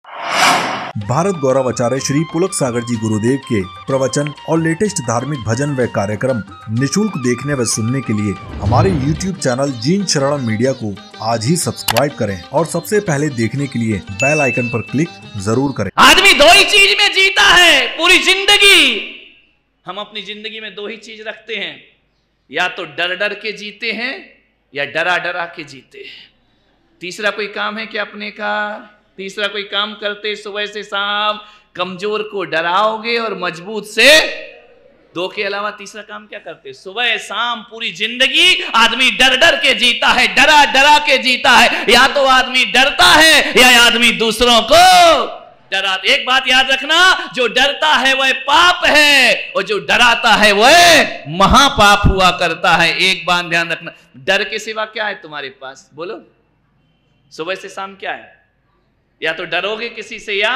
भारत गौरव आचार्य श्री पुलक सागर जी गुरुदेव के प्रवचन और लेटेस्ट धार्मिक भजन व कार्यक्रम निशुल्क देखने व सुनने के लिए हमारे YouTube चैनल जीन शरण मीडिया को आज ही सब्सक्राइब करें और सबसे पहले देखने के लिए बेल आइकन पर क्लिक जरूर करें। आदमी दो ही चीज में जीता है पूरी जिंदगी। हम अपनी जिंदगी में दो ही चीज रखते हैं, या तो डर डर के जीते हैं या डरा डरा के जीते हैं। तीसरा कोई काम है क्या अपने का? तीसरा कोई काम करते सुबह से शाम कमजोर को डराओगे और मजबूत से? दो के अलावा तीसरा काम क्या करते? सुबह शाम पूरी जिंदगी आदमी डर डर के जीता है, डरा डरा के जीता है। या तो आदमी डरता है या आदमी दूसरों को डरा। एक बात याद रखना, जो डरता है वह पाप है और जो डराता है वह महापाप हुआ करता है। एक बात ध्यान रखना, डर के सिवा क्या है तुम्हारे पास? बोलो, सुबह से शाम क्या है? या तो डरोगे किसी से या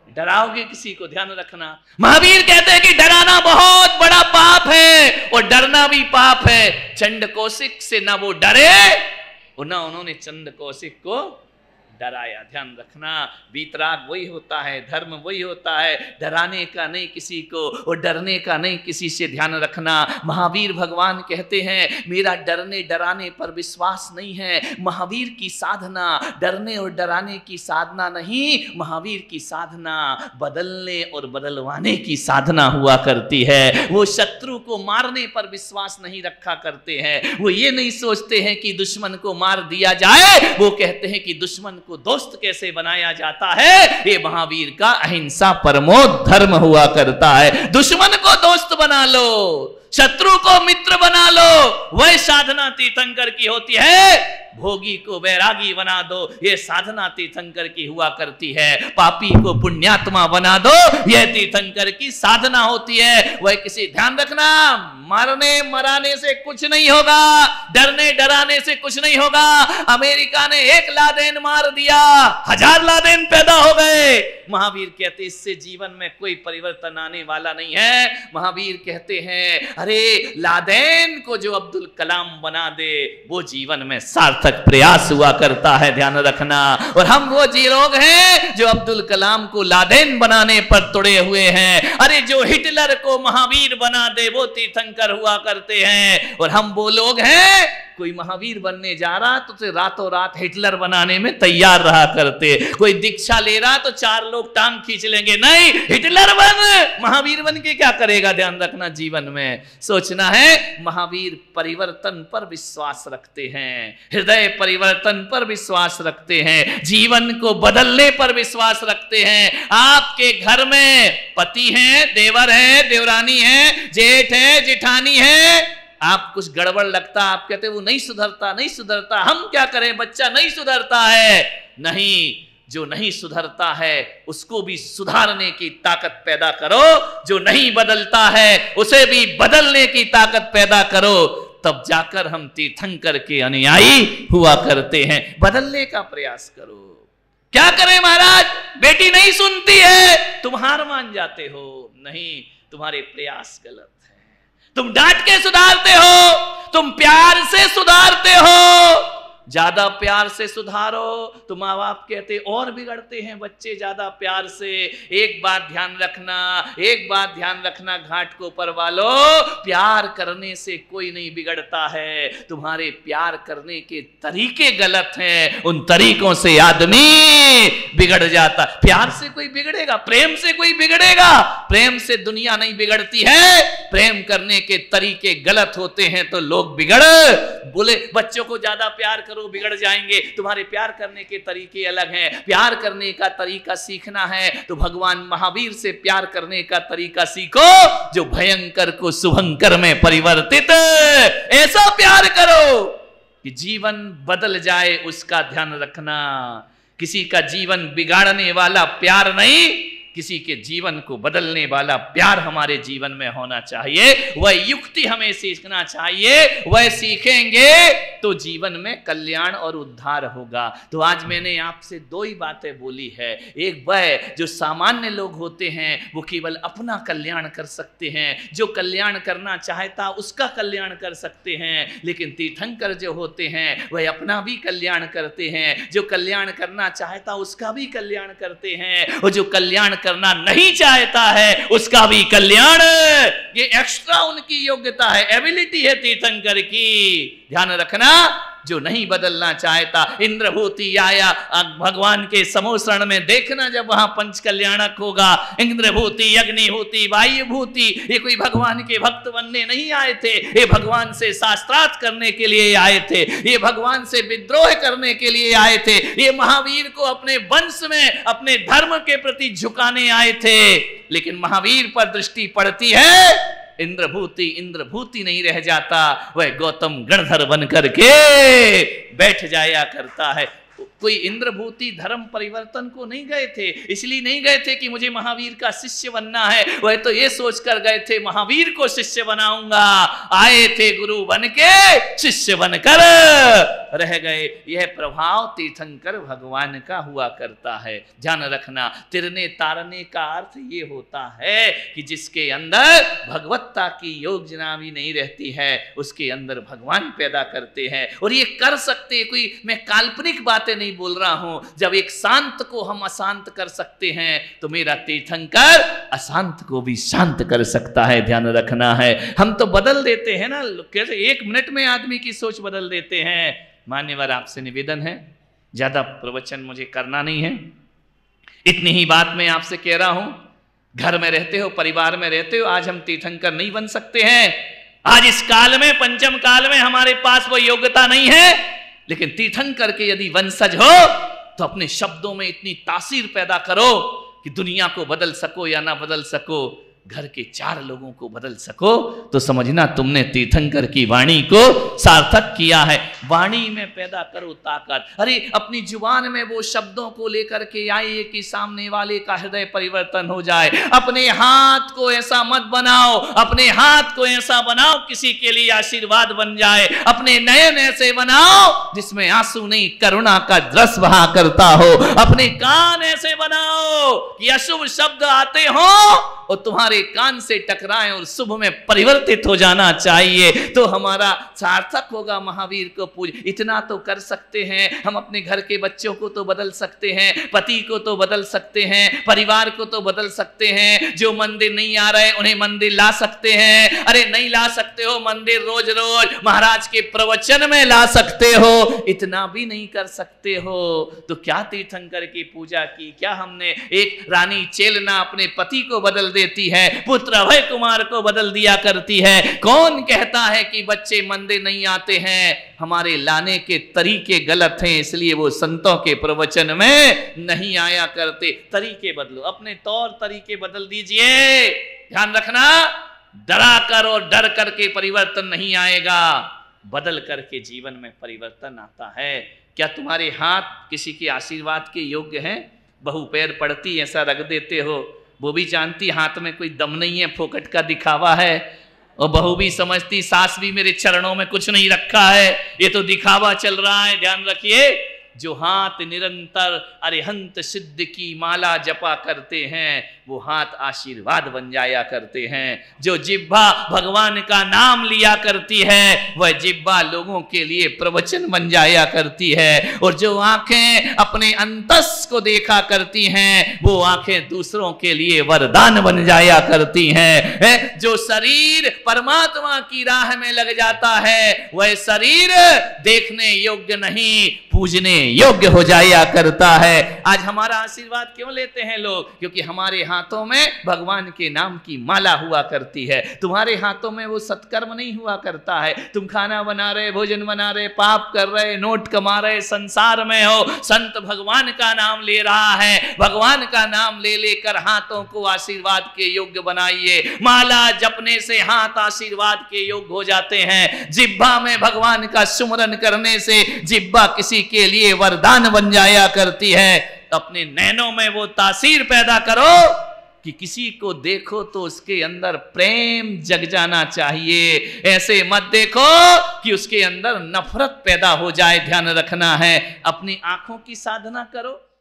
डराओगे किसी को। ध्यान रखना, महावीर कहते हैं कि डराना बहुत बड़ा पाप है और डरना भी पाप है। चंड कौशिक से ना वो डरे और ना उन्होंने चंड कौशिक को डराया। ध्यान रखना, वीतराग वही होता है, धर्म वही होता है, डराने का नहीं किसी को और डरने का नहीं किसी से। ध्यान रखना, महावीर भगवान कहते हैं मेरा डरने डराने पर विश्वास नहीं है। महावीर की साधना डरने और डराने की साधना नहीं, महावीर की साधना बदलने और बदलवाने की साधना हुआ करती है। वो शत्रु को मारने पर विश्वास नहीं रखा करते हैं, वो ये नहीं सोचते हैं कि दुश्मन को मार दिया जाए, वो कहते हैं कि दुश्मन को दोस्त कैसे बनाया जाता है। ये महावीर का अहिंसा परमो धर्म हुआ करता है। दुश्मन को दोस्त बना लो, शत्रु को मित्र बना लो, वह साधना तीर्थंकर की होती है। भोगी को वैरागी बना दो, यह साधना तीर्थंकर की हुआ करती है। पापी को पुण्यात्मा बना दो, यह तीर्थंकर की साधना होती है। वह किसी, ध्यान रखना, मारने मराने से कुछ नहीं होगा, डरने डराने से कुछ नहीं होगा। अमेरिका ने 1 लादेन मार दिया, 1000 लादेन पैदा हो गए। महावीर कहते इससे जीवन में कोई परिवर्तन आने वाला नहीं है। महावीर कहते हैं अरे लादेन को जो अब्दुल कलाम बना दे वो जीवन में सार्थक प्रयास हुआ करता है। ध्यान रखना, और हम वो जी लोग हैं जो अब्दुल कलाम को लादेन बनाने पर तुड़े हुए हैं। अरे जो हिटलर को महावीर बना दे वो तीर्थंकर हुआ करते हैं। और हम वो लोग हैं, कोई महावीर बनने जा रहा तो रातों रात हिटलर बनाने में तैयार रहा करते। कोई दीक्षा ले रहा तो 4 लोग टांग खींच लेंगे, नहीं हिटलर बन, महावीर बन के क्या करेगा। ध्यान रखना, जीवन में सोचना है। महावीर परिवर्तन पर विश्वास रखते हैं, हृदय परिवर्तन पर विश्वास रखते हैं, जीवन को बदलने पर विश्वास रखते हैं। आपके घर में पति है, देवर है, देवरानी है, जेठ है, जिठानी है, आप कुछ गड़बड़ लगता, आप कहते वो नहीं सुधरता, नहीं सुधरता, हम क्या करें, बच्चा नहीं सुधरता है। नहीं, जो नहीं सुधरता है उसको भी सुधारने की ताकत पैदा करो, जो नहीं बदलता है उसे भी बदलने की ताकत पैदा करो, तब जाकर हम तीर्थंकर के अनुयायी हुआ करते हैं। बदलने का प्रयास करो। क्या करें महाराज, बेटी नहीं सुनती है, तुम हार मान जाते हो। नहीं, तुम्हारे प्रयास गलत, तुम डांट के सुधारते हो, तुम प्यार से सुधारते हो। ज्यादा प्यार से सुधारो तो माँ बाप कहते और बिगड़ते हैं बच्चे ज्यादा प्यार से। एक बात ध्यान रखना, एक बात ध्यान रखना घाट को ऊपर वालों, प्यार करने से कोई नहीं बिगड़ता है, तुम्हारे प्यार करने के तरीके गलत हैं, उन तरीकों से आदमी बिगड़ जाता। प्यार से कोई बिगड़ेगा, प्रेम से कोई बिगड़ेगा? प्रेम से दुनिया नहीं बिगड़ती है, प्रेम करने के तरीके गलत होते हैं तो लोग बिगड़। बोले बच्चों को ज्यादा प्यार करो बिगड़ जाएंगे, तुम्हारे प्यार करने के तरीके अलग हैं। प्यार करने का तरीका सीखना है तो भगवान महावीर से प्यार करने का तरीका सीखो, जो भयंकर को शुभंकर में परिवर्तित, ऐसा प्यार करो कि जीवन बदल जाए, उसका ध्यान रखना। किसी का जीवन बिगाड़ने वाला प्यार नहीं, किसी के जीवन को बदलने वाला प्यार हमारे जीवन में होना चाहिए, वह युक्ति हमें सीखना चाहिए, वह सीखेंगे तो जीवन में कल्याण और उद्धार होगा। तो आज मैंने आपसे दो ही बातें बोली है। एक वह जो सामान्य लोग होते हैं वो केवल अपना कल्याण कर सकते हैं, जो कल्याण करना चाहता उसका कल्याण कर सकते हैं, लेकिन तीर्थंकर जो होते हैं वह अपना भी कल्याण करते हैं, जो कल्याण करना चाहता उसका भी कल्याण करते हैं, और जो कल्याण करना नहीं चाहता है उसका भी कल्याण। ये एक्स्ट्रा उनकी योग्यता है, एबिलिटी है तीर्थंकर की। ध्यान रखना, जो नहीं बदलना चाहता, इंद्रभूति आया भगवान के समोसरण में, देखना जब वहां पंच कल्याणक होगा, इंद्रभूति, अग्निभूति, वायुभूति, ये कोई भगवान के भक्त बनने नहीं आए थे, ये भगवान से शास्त्रार्थ करने के लिए आए थे, ये भगवान से विद्रोह करने के लिए आए थे, ये महावीर को अपने वंश में अपने धर्म के प्रति झुकाने आए थे। लेकिन महावीर पर दृष्टि पड़ती है, इंद्रभूति नहीं रह जाता, वह गौतम गणधर बन करके बैठ जाया करता है। कोई इंद्रभूति धर्म परिवर्तन को नहीं गए थे, इसलिए नहीं गए थे कि मुझे महावीर का शिष्य बनना है, वह तो ये सोचकर गए थे महावीर को शिष्य बनाऊंगा। आए थे गुरु बन के, शिष्य बनकर रह गए। यह प्रभाव तीर्थंकर भगवान का हुआ करता है। ध्यान रखना, तिरने तारने का अर्थ ये होता है कि जिसके अंदर भगवत्ता की योजना भी नहीं रहती है, उसके अंदर भगवान पैदा करते हैं। और ये कर सकते, कोई मैं काल्पनिक बातें नहीं बोल रहा हूं। जब एक शांत को हम अशांत कर सकते हैं तो मेरा तीर्थंकर अशांत को भी शांत कर सकता है। ध्यान रखना है, हम तो बदल देते हैं ना, कैसे 1 मिनट में आदमी की सोच बदल देते हैं। मान्यवर, आपसे निवेदन है, ज्यादा प्रवचन मुझे करना नहीं है, इतनी ही बात मैं आपसे कह रहा हूं। घर में रहते हो, परिवार में रहते हो, आज हम तीर्थंकर नहीं बन सकते हैं। आज इस काल में, पंचम काल में हमारे पास वो योग्यता नहीं है। लेकिन तीर्थंकर के यदि वंशज हो तो अपने शब्दों में इतनी तासीर पैदा करो कि दुनिया को बदल सको या ना बदल सको, घर के 4 लोगों को बदल सको, तो समझना तुमने तीर्थंकर की वाणी को सार्थक किया है। वाणी में पैदा करो ताकत। अरे अपनी जुबान में वो शब्दों को लेकर के आइए कि सामने वाले का हृदय परिवर्तन हो जाए। अपने हाथ को ऐसा मत बनाओ, अपने हाथ को ऐसा बनाओ किसी के लिए आशीर्वाद बन जाए। अपने नयन ऐसे बनाओ जिसमें आंसू नहीं, करुणा का रस बहा करता हो। अपने कान ऐसे बनाओ कि अशुभ शब्द आते हो और तुम्हारे कान से टकराएं और शुभ में परिवर्तित हो जाना चाहिए, तो हमारा सार्थक होगा महावीर को पूज। इतना तो कर सकते हैं हम, अपने घर के बच्चों को तो बदल सकते हैं, पति को तो बदल सकते हैं, परिवार को तो बदल सकते हैं। जो मंदिर नहीं आ रहे उन्हें मंदिर ला सकते हैं। अरे नहीं ला सकते हो मंदिर, रोज रोज महाराज के प्रवचन में ला सकते हो। इतना भी नहीं कर सकते हो तो क्या तीर्थंकर की पूजा की? क्या हमने एक रानी चेलना अपने पति को बदल देती है, पुत्र अभय कुमार को बदल दिया करती है। कौन कहता है कि बच्चे मंदिर नहीं आते हैं? हमारे लाने के तरीके गलत हैं, इसलिए वो संतों के प्रवचन में नहीं आया करते। तरीके बदलो, अपने तौर तरीके बदल दीजिए। ध्यान रखना, डरा कर और डर करके परिवर्तन नहीं आएगा, बदल करके जीवन में परिवर्तन आता है। क्या तुम्हारे हाथ किसी के आशीर्वाद के योग्य हैं? बहू पैर पड़ती ऐसा रख देते हो, वो भी जानती हाथ में कोई दम नहीं है, फोकट का दिखावा है। और बहू भी समझती सास भी मेरे चरणों में कुछ नहीं रखा है, ये तो दिखावा चल रहा है। ध्यान रखिए, जो हाथ निरंतर अरिहंत सिद्ध की माला जपा करते हैं वो हाथ आशीर्वाद बन जाया करते हैं। जो जिह्वा भगवान का नाम लिया करती है वह जिह्वा लोगों के लिए प्रवचन बन जाया करती है। और जो आंखें अपने अंतस को देखा करती हैं वो आंखें दूसरों के लिए वरदान बन जाया करती हैं। जो शरीर परमात्मा की राह में लग जाता है वह शरीर देखने योग्य नहीं, पूजने योग्य हो जाया करता है। आज हमारा आशीर्वाद क्यों लेते हैं लोग? क्योंकि हमारे हाथों में भगवान के नाम की माला हुआ करती है। तुम्हारे हाथों में वो सत्कर्म नहीं हुआ करता है। तुम खाना बना रहे, भोजन बना रहे, पाप कर रहे, नोट कमा रहे, संसार में हो। संत भगवान का नाम ले रहा है, भगवान का नाम ले लेकर हाथों को आशीर्वाद के योग्य बनाइए। माला जपने से हाथ आशीर्वाद के योग्य हो जाते हैं। जिह्वा में भगवान का सुमरन करने से जिह्वा किसी के लिए वरदान बन जाया करती है। अपने नैनों में वो तासीर पैदा करो कि किसी को देखो तो उसके अंदर प्रेम जग जाना चाहिए। ऐसे मत देखो कि उसके अंदर नफरत पैदा हो जाए। ध्यान रखना है। अपनी आंखों की साधना करो।